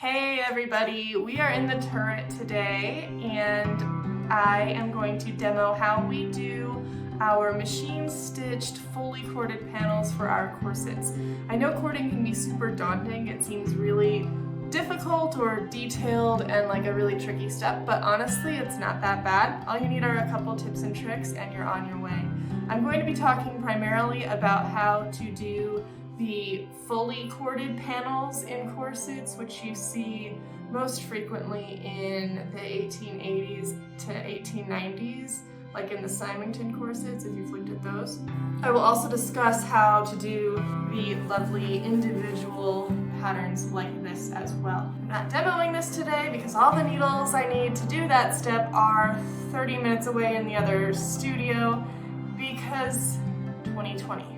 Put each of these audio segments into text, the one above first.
Hey everybody, we are in the turret today and I am going to demo how we do our machine stitched fully corded panels for our corsets. I know cording can be super daunting, it seems really difficult or detailed and like a really tricky step, but honestly it's not that bad. All you need are a couple tips and tricks and you're on your way. I'm going to be talking primarily about how to do the fully corded panels in corsets, which you see most frequently in the 1880s to 1890s, like in the Symington corsets, if you've looked at those. I will also discuss how to do the lovely individual patterns like this as well. I'm not demoing this today because all the needles I need to do that step are 30 minutes away in the other studio because 2020.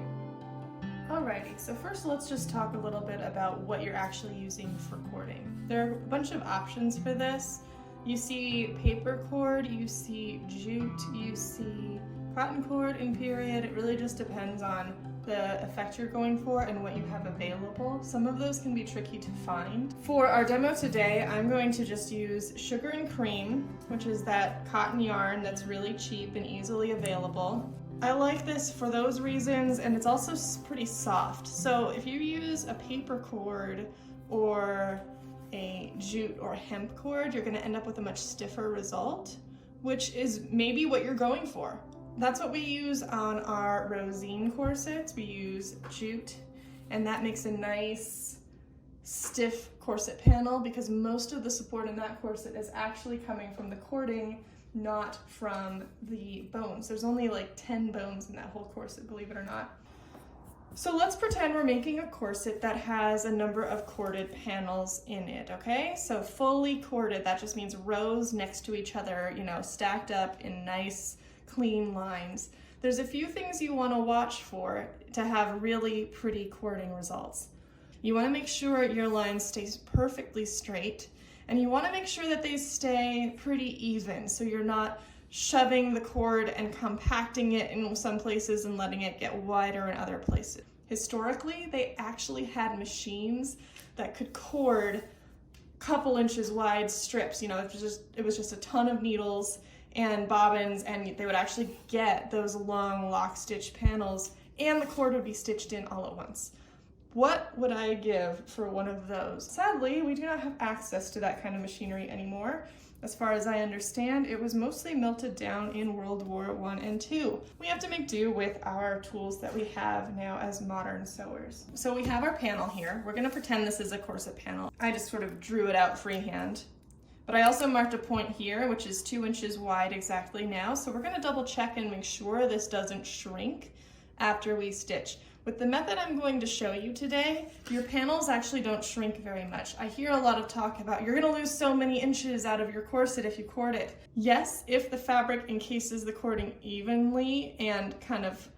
Alrighty, so first let's just talk a little bit about what you're actually using for cording. There are a bunch of options for this. You see paper cord, you see jute, you see cotton cord in period. It really just depends on the effect you're going for and what you have available. Some of those can be tricky to find. For our demo today, I'm going to just use sugar and cream, which is that cotton yarn that's really cheap and easily available. I like this for those reasons, and it's also pretty soft. So if you use a paper cord or a jute or hemp cord, you're gonna end up with a much stiffer result, which is maybe what you're going for. That's what we use on our Rosine corsets. We use jute, and that makes a nice stiff corset panel because most of the support in that corset is actually coming from the cording, not from the bones. There's only like 10 bones in that whole corset, believe it or not. So let's pretend we're making a corset that has a number of corded panels in it, okay? So fully corded, that just means rows next to each other, you know, stacked up in nice, clean lines. There's a few things you want to watch for to have really pretty cording results. You want to make sure your line stays perfectly straight, and you want to make sure that they stay pretty even, so you're not shoving the cord and compacting it in some places and letting it get wider in other places. Historically, they actually had machines that could cord a couple inches wide strips. You know, it was just a ton of needles and bobbins, and they would actually get those long lock stitch panels, and the cord would be stitched in all at once. What would I give for one of those? Sadly, we do not have access to that kind of machinery anymore. As far as I understand, it was mostly melted down in World War I and II. We have to make do with our tools that we have now as modern sewers. So we have our panel here. We're gonna pretend this is a corset panel. I just sort of drew it out freehand. But I also marked a point here, which is 2 inches wide exactly now. So we're gonna double check and make sure this doesn't shrink after we stitch. With the method I'm going to show you today, your panels actually don't shrink very much. I hear a lot of talk about you're gonna lose so many inches out of your corset if you cord it. Yes, if the fabric encases the cording evenly and kind of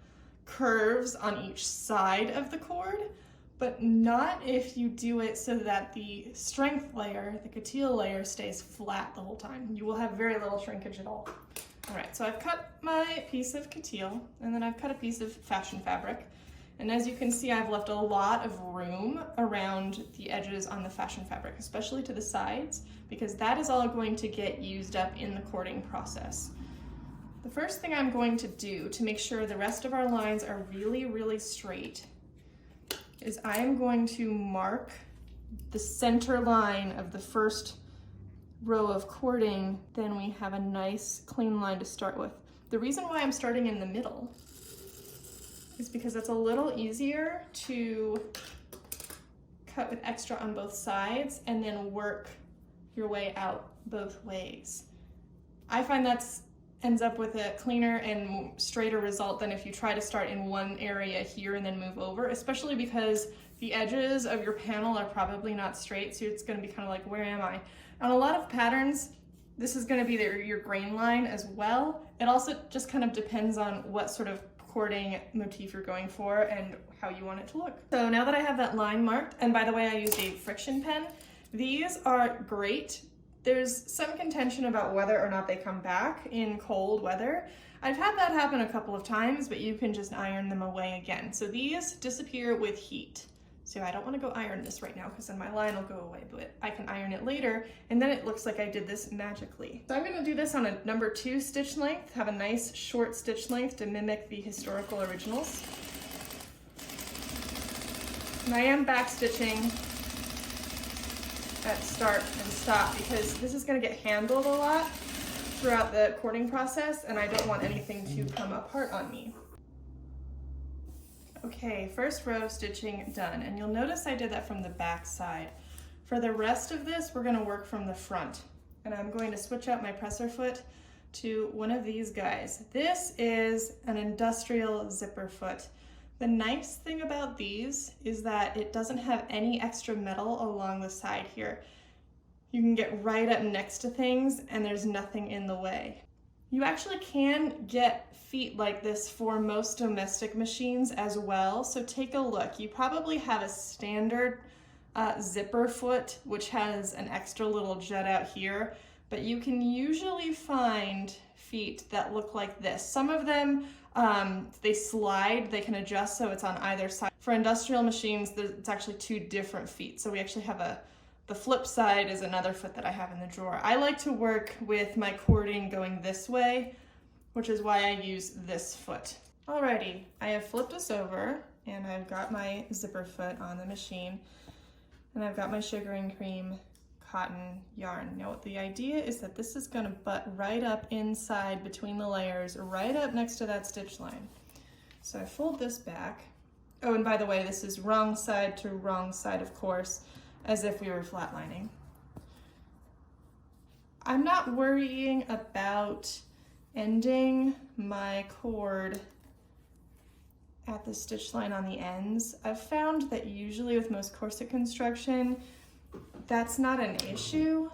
curves on each side of the cord, but not if you do it so that the strength layer, the coutil layer, stays flat the whole time. You will have very little shrinkage at all. All right, so I've cut my piece of coutil, and then I've cut a piece of fashion fabric. And as you can see, I've left a lot of room around the edges on the fashion fabric, especially to the sides, because that is all going to get used up in the cording process. The first thing I'm going to do to make sure the rest of our lines are really, really straight is I am going to mark the center line of the first row of cording. Then we have a nice clean line to start with. The reason why I'm starting in the middle is because it's a little easier to cut with extra on both sides and then work your way out both ways. I find that ends up with a cleaner and straighter result than if you try to start in one area here and then move over, especially because the edges of your panel are probably not straight, so it's going to be kind of like, where am I? On a lot of patterns, this is going to be your grain line as well. It also just kind of depends on what sort of cording motif you're going for and how you want it to look. So now that I have that line marked, and by the way, I used a friction pen, these are great. There's some contention about whether or not they come back in cold weather. I've had that happen a couple of times, but you can just iron them away again. So these disappear with heat. So I don't want to go iron this right now because then my line will go away, but I can iron it later and then it looks like I did this magically. So I'm going to do this on a number 2 stitch length, have a nice short stitch length to mimic the historical originals. And I am back stitching at start and stop because this is going to get handled a lot throughout the cording process and I don't want anything to come apart on me. Okay, first row of stitching done, and you'll notice I did that from the back side. For the rest of this, we're going to work from the front, and I'm going to switch out my presser foot to one of these guys. This is an industrial zipper foot. The nice thing about these is that it doesn't have any extra metal along the side here. You can get right up next to things and there's nothing in the way. You actually can get feet like this for most domestic machines as well, so take a look. You probably have a standard zipper foot which has an extra little jut out here, but you can usually find feet that look like this. Some of them, they slide, they can adjust so it's on either side. For industrial machines, it's actually 2 different feet, so we actually have the flip side is another foot that I have in the drawer. I like to work with my cording going this way, which is why I use this foot. Alrighty, I have flipped this over and I've got my zipper foot on the machine and I've got my sugar and cream cotton yarn. Now the idea is that this is going to butt right up inside between the layers, right up next to that stitch line. So I fold this back. Oh, and by the way, this is wrong side to wrong side, of course, as if we were flatlining. I'm not worrying about ending my cord at the stitch line on the ends. I've found that usually with most corset construction, that's not an issue.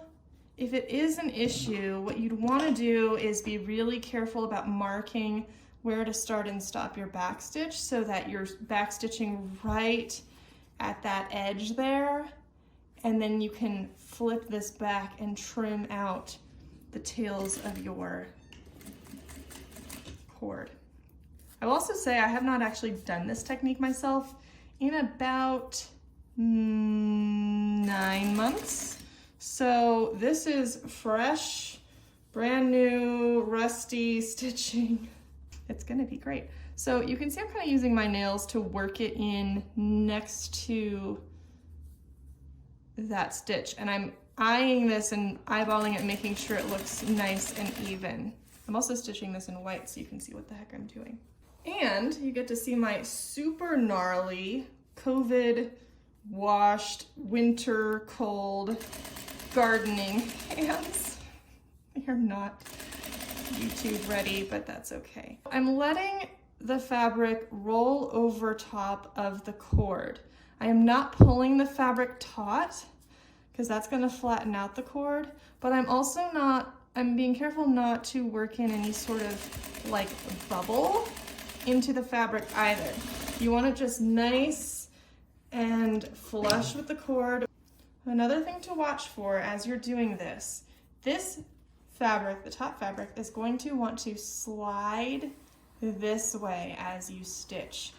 If it is an issue, what you'd want to do is be really careful about marking where to start and stop your back stitch so that you're back stitching right at that edge there, and then you can flip this back and trim out the tails of your cord. I will also say I have not actually done this technique myself in about 9 months. So this is fresh, brand new, rusty stitching. It's gonna be great. So you can see I'm kind of using my nails to work it in next to that stitch, and I'm eyeing this and eyeballing it, making sure it looks nice and even. I'm also stitching this in white so you can see what the heck I'm doing. And you get to see my super gnarly, COVID washed, winter cold gardening hands. They're not YouTube ready, but that's okay. I'm letting the fabric roll over top of the cord. I am not pulling the fabric taut because that's going to flatten out the cord, but I'm being careful not to work in any sort of like bubble into the fabric either. You want it just nice and flush with the cord. Another thing to watch for as you're doing this fabric, the top fabric, is going to want to slide this way as you stitch.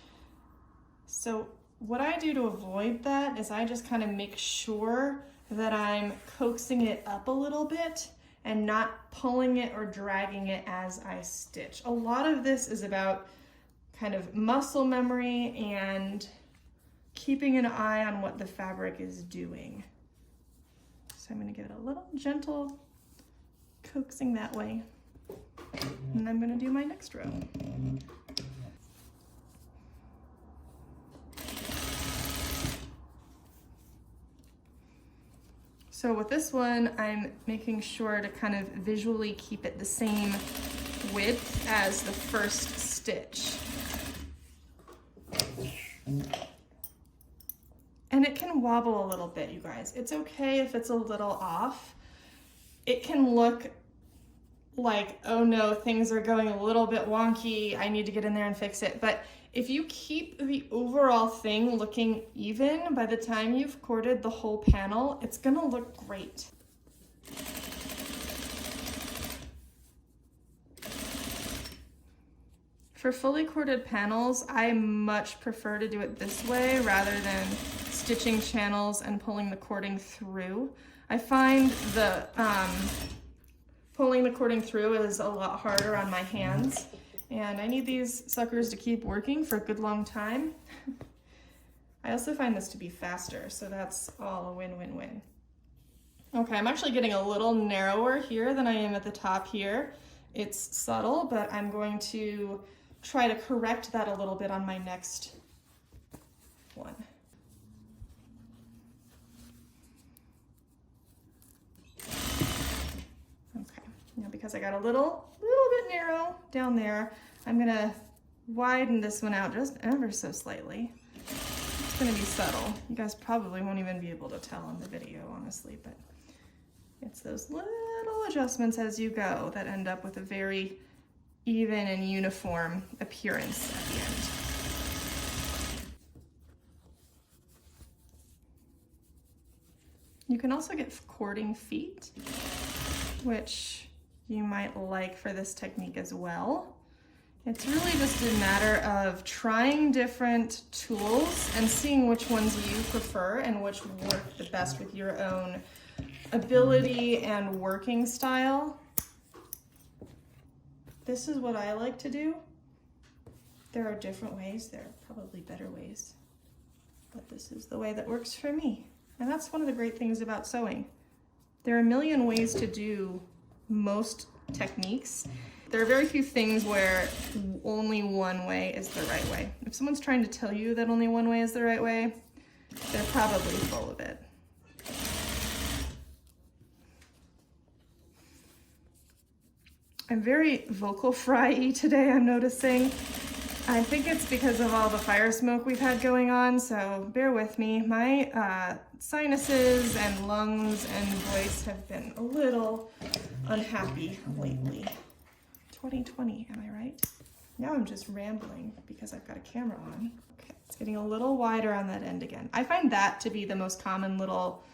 So what I do to avoid that is I just kind of make sure that I'm coaxing it up a little bit and not pulling it or dragging it as I stitch. A lot of this is about kind of muscle memory and keeping an eye on what the fabric is doing. So I'm going to give it a little gentle coaxing that way. And I'm going to do my next row. So with this one, I'm making sure to kind of visually keep it the same width as the first stitch. And it can wobble a little bit, you guys. It's okay if it's a little off. It can look like, oh no, things are going a little bit wonky, I need to get in there and fix it. But if you keep the overall thing looking even, by the time you've corded the whole panel, it's gonna look great. For fully corded panels, I much prefer to do it this way rather than stitching channels and pulling the cording through. I find the pulling the cording through is a lot harder on my hands, and I need these suckers to keep working for a good long time. I also find this to be faster, so that's all a win-win-win. Okay, I'm actually getting a little narrower here than I am at the top here. It's subtle, but I'm going to try to correct that a little bit on my next one. Okay, now because I got a little bit narrow down there, I'm gonna widen this one out just ever so slightly. It's gonna be subtle. You guys probably won't even be able to tell on the video, honestly, but it's those little adjustments as you go that end up with a very even and uniform appearance at the end. You can also get cording feet, which you might like for this technique as well. It's really just a matter of trying different tools and seeing which ones you prefer and which work the best with your own ability and working style. This is what I like to do. There are different ways, there are probably better ways, but this is the way that works for me. And that's one of the great things about sewing. There are a million ways to do most techniques. There are very few things where only one way is the right way. If someone's trying to tell you that only one way is the right way, they're probably full of it. I'm very vocal fry-y today, I'm noticing. I think it's because of all the fire smoke we've had going on, so bear with me. My sinuses and lungs and voice have been a little unhappy lately. 2020, am I right? Now I'm just rambling because I've got a camera on. Okay, it's getting a little wider on that end again. I find that to be the most common little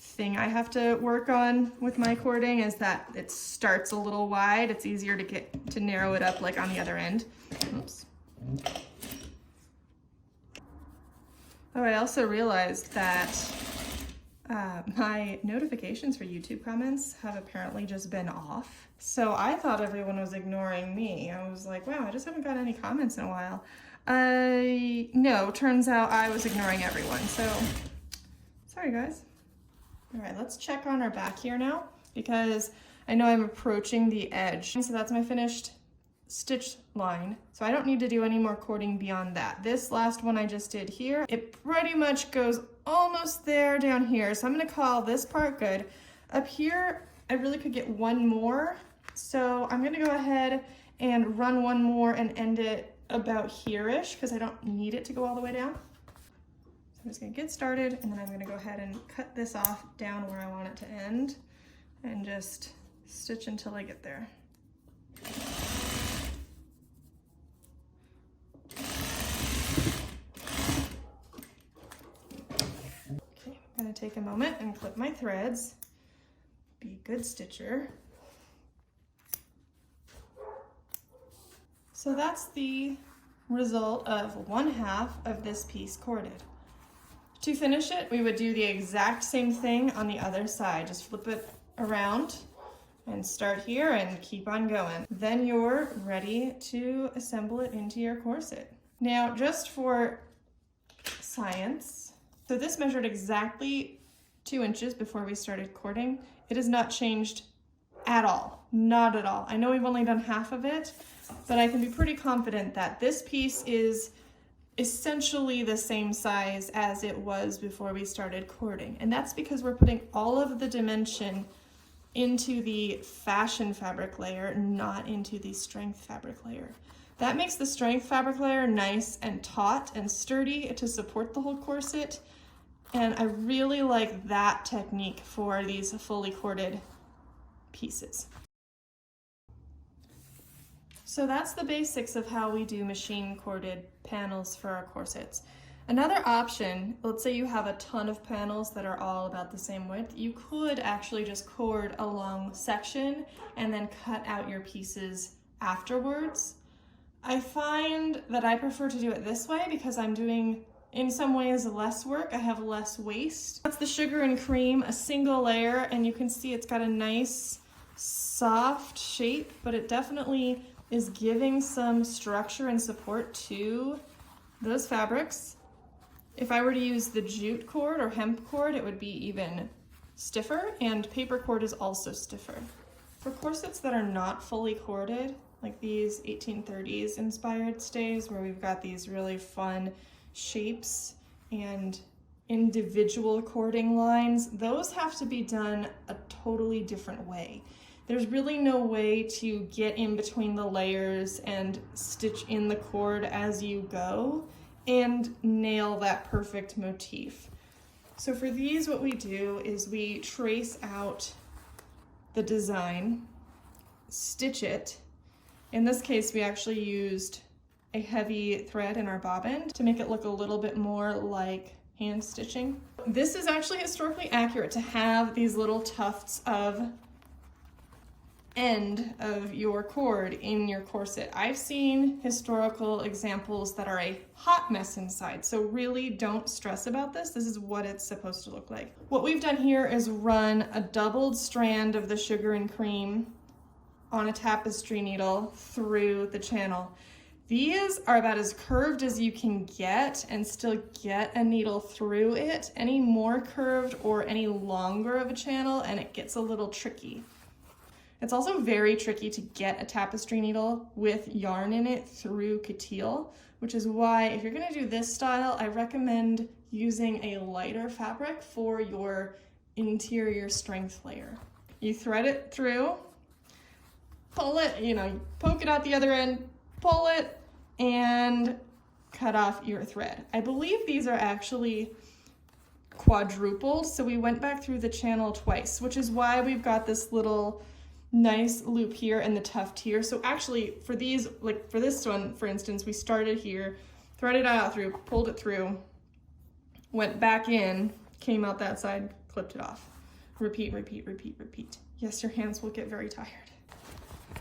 thing I have to work on with my cording, is that it starts a little wide. It's easier to get to narrow it up like on the other end. Oops. Oh, I also realized that my notifications for YouTube comments have apparently just been off. So I thought everyone was ignoring me. I was like, wow, I just haven't got any comments in a while. No, turns out I was ignoring everyone. So sorry, guys. All right, let's check on our back here now, because I know I'm approaching the edge. So that's my finished stitch line. So I don't need to do any more cording beyond that. This last one I just did here, it pretty much goes almost there down here. So I'm gonna call this part good. Up here, I really could get one more. So I'm gonna go ahead and run one more and end it about here-ish, because I don't need it to go all the way down. I'm just gonna get started, and then I'm gonna go ahead and cut this off down where I want it to end and just stitch until I get there. Okay, I'm gonna take a moment and clip my threads. Be a good stitcher. So that's the result of 1/2 of this piece corded. To finish it, we would do the exact same thing on the other side. Just flip it around and start here and keep on going. Then you're ready to assemble it into your corset. Now, just for science, so this measured exactly 2 inches before we started cording. It has not changed at all, not at all. I know we've only done half of it, but I can be pretty confident that this piece is essentially the same size as it was before we started cording. And that's because we're putting all of the dimension into the fashion fabric layer, not into the strength fabric layer. That makes the strength fabric layer nice and taut and sturdy to support the whole corset. And I really like that technique for these fully corded pieces. So that's the basics of how we do machine corded panels for our corsets. Another option, let's say you have a ton of panels that are all about the same width, you could actually just cord a long section and then cut out your pieces afterwards. I find that I prefer to do it this way because I'm doing, in some ways, less work. I have less waste. That's the sugar and cream, a single layer, and you can see it's got a nice soft shape, but it definitely is giving some structure and support to those fabrics. If I were to use the jute cord or hemp cord, it would be even stiffer, and paper cord is also stiffer. For corsets that are not fully corded, like these 1830s inspired stays where we've got these really fun shapes and individual cording lines, those have to be done a totally different way. There's really no way to get in between the layers and stitch in the cord as you go and nail that perfect motif. So for these, what we do is we trace out the design, stitch it. In this case, we actually used a heavy thread in our bobbin to make it look a little bit more like hand stitching. This is actually historically accurate to have these little tufts of end of your cord in your corset. I've seen historical examples that are a hot mess inside, so really don't stress about this. This is what it's supposed to look like. What we've done here is run a doubled strand of the sugar and cream on a tapestry needle through the channel. These are about as curved as you can get and still get a needle through it. Any more curved or any longer of a channel and it gets a little tricky. It's also very tricky to get a tapestry needle with yarn in it through coutil, which is why if you're gonna do this style, I recommend using a lighter fabric for your interior strength layer. You thread it through, pull it, poke it out the other end, pull it, and cut off your thread. I believe these are actually quadrupled, so we went back through the channel twice, which is why we've got this little nice loop here and the tuft here. So actually for these, like for this one, for instance, we started here, threaded it out through, pulled it through, went back in, came out that side, clipped it off. Repeat, repeat, repeat, repeat. Yes, your hands will get very tired.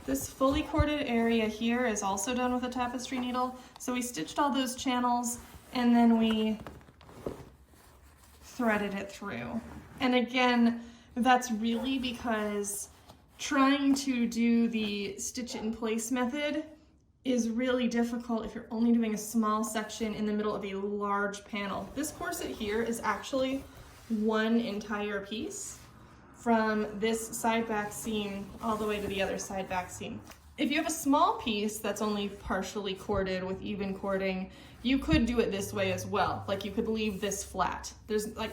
This fully corded area here is also done with a tapestry needle. So we stitched all those channels and then we threaded it through. And again, that's really because trying to do the stitch it in place method is really difficult if you're only doing a small section in the middle of a large panel. This corset here is actually one entire piece from this side back seam all the way to the other side back seam. If you have a small piece that's only partially corded with even cording, you could do it this way as well. Like you could leave this flat.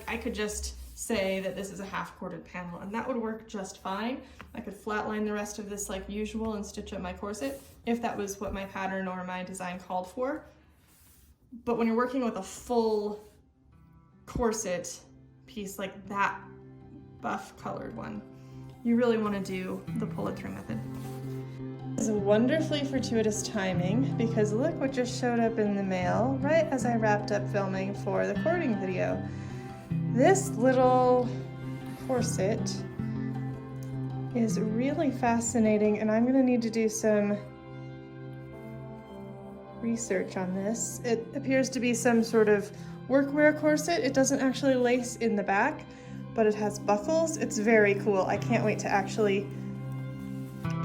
I could just say that this is a half corded panel and that would work just fine. I could flatline the rest of this like usual and stitch up my corset if that was what my pattern or my design called for. But when you're working with a full corset piece like that buff colored one, you really want to do the pull it through method. This is wonderfully fortuitous timing because look what just showed up in the mail right as I wrapped up filming for the cording video. This little corset is really fascinating and I'm going to need to do some research on this. It appears to be some sort of workwear corset. It doesn't actually lace in the back, but it has buckles. It's very cool. I can't wait to actually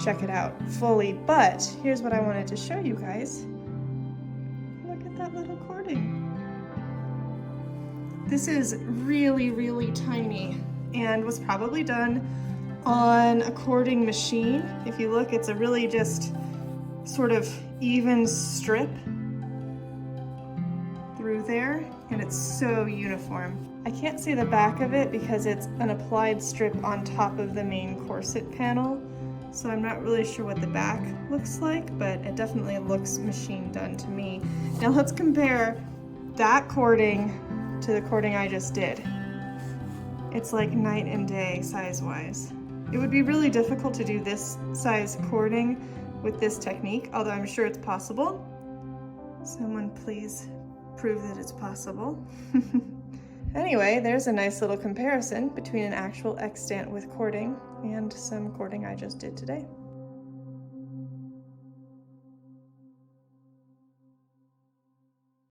check it out fully, but here's what I wanted to show you guys. Look at that little cording. This is really, really tiny and was probably done on a cording machine. If you look, it's a really just sort of even strip through there, and it's so uniform. I can't see the back of it because it's an applied strip on top of the main corset panel, so I'm not really sure what the back looks like, but it definitely looks machine done to me. Now let's compare that cording to the cording I just did. It's like night and day size-wise. It would be really difficult to do this size cording with this technique, although I'm sure it's possible. Someone please prove that it's possible. Anyway, there's a nice little comparison between an actual extant with cording and some cording I just did today.